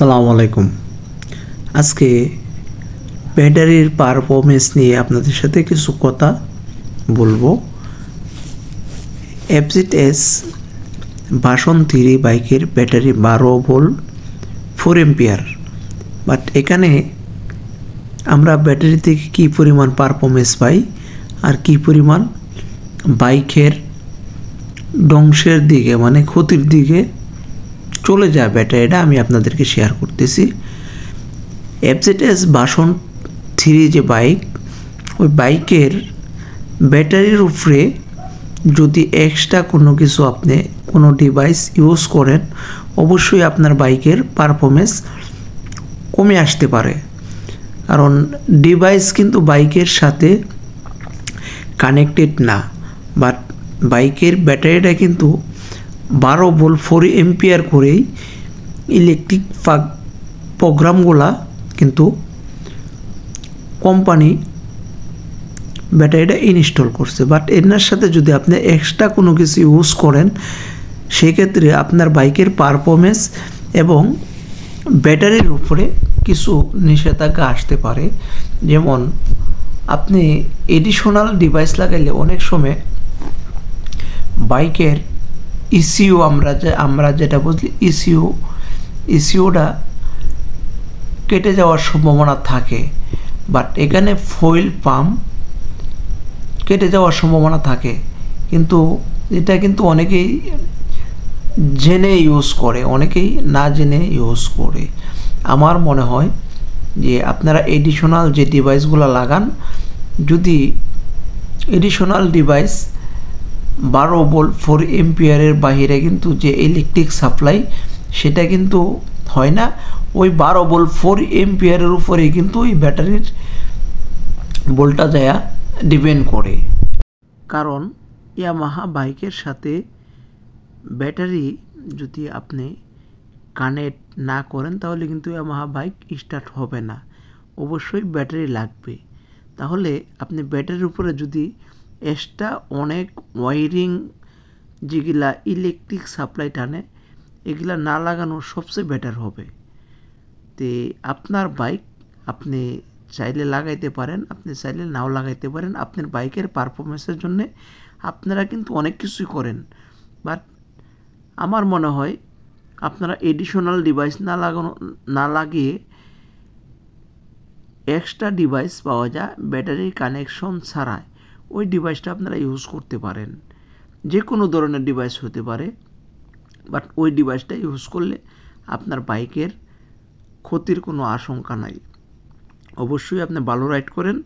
আসসালামু আলাইকুম। আজকে ব্যাটারির পারফরমেন্স নিয়ে আপনাদের সাথে কিছু কথা বলবো। FZS ভার্সন 3 বাইকের ব্যাটারি 12 ভোল্ট 4 এম্পিয়ার। বাট এখানে আমরা ব্যাটারি থেকে কী পরিমাণ পারফরমেন্স পাই আর কী পরিমাণ বাইকের ধ্বংসের দিকে মানে ক্ষতির দিকে চলে যায় ব্যাটারিটা, আমি আপনাদেরকে শেয়ার করতেছি। FZS ভার্সন 3 যে বাইক, ওই বাইকের ব্যাটারির উপরে যদি এক্সট্রা কোনো কিছু আপনি কোনো ডিভাইস ইউজ করেন, অবশ্যই আপনার বাইকের পারফরমেন্স কমে আসতে পারে। কারণ ডিভাইস কিন্তু বাইকের সাথে কানেক্টেড না, বাট বাইকের ব্যাটারিটা কিন্তু 12 ভোল্ট 4 এম্পিয়ার করেই ইলেকট্রিক প্রোগ্রামগুলা কিন্তু কোম্পানি ব্যাটারিটা ইনস্টল করছে। বাট এর সাথে যদি আপনি এক্সট্রা কোনো কিছু ইউজ করেন, সেক্ষেত্রে আপনার বাইকের পারফরমেন্স এবং ব্যাটারির উপরে কিছু নিষেধাজ্ঞা আসতে পারে। যেমন আপনি এডিশনাল ডিভাইস লাগাইলে অনেক সময় বাইকের ইসিউ আমরা যেটা বুঝলি ইসিউটা কেটে যাওয়ার সম্ভাবনা থাকে। বাট এখানে ফুয়েল পাম্প কেটে যাওয়ার সম্ভাবনা থাকে, কিন্তু এটা কিন্তু অনেকেই জেনে ইউজ করে, অনেকেই না জেনে ইউজ করে। আমার মনে হয় যে আপনারা এডিশনাল যে ডিভাইসগুলো লাগান, যদি এডিশনাল ডিভাইস 12 ভোল্ট 4 এম্পিয়ারের বাইরে কিন্তু যে ইলেকট্রিক সাপ্লাই সেটা কিন্তু হয় না, ওই 12 ভোল্ট 4 এম্পিয়ারের উপরে কিন্তু ওই ব্যাটারির ভোল্টটা যায় ডিপেন্ড করে। কারণ ইয়ামাহা বাইকের সাথে ব্যাটারি যদি আপনি কানেক্ট না করেন, তাহলে কিন্তু ইয়ামাহা বাইক স্টার্ট হবে না, অবশ্যই ব্যাটারি লাগবে। তাহলে আপনি ব্যাটারির উপরে যদি এক্সট্রা অনেক ওয়ারিং যেগুলা ইলেকট্রিক সাপ্লাই টানে, এগুলা না লাগানো সবচেয়ে বেটার হবে। তো আপনার বাইক আপনি চাইলে লাগাইতে পারেন, আপনি চাইলে নাও লাগাইতে পারেন। আপনার বাইকের পারফরমেন্সের জন্য আপনারা কিন্তু অনেক কিছুই করেন, বাট আমার মনে হয় আপনারা এডিশনাল ডিভাইস না লাগিয়ে এক্সট্রা ডিভাইস পাওয়া যায় ব্যাটারির কানেকশন ছাড়াই, ওই ডিভাইসটা আপনারা ইউজ করতে পারেন। যে কোনো ধরনের ডিভাইস হতে পারে, বাট ওই ডিভাইসটা ইউজ করলে আপনার বাইকের ক্ষতির কোনো আশঙ্কা নাই। অবশ্যই আপনি ভালো রাইড করেন।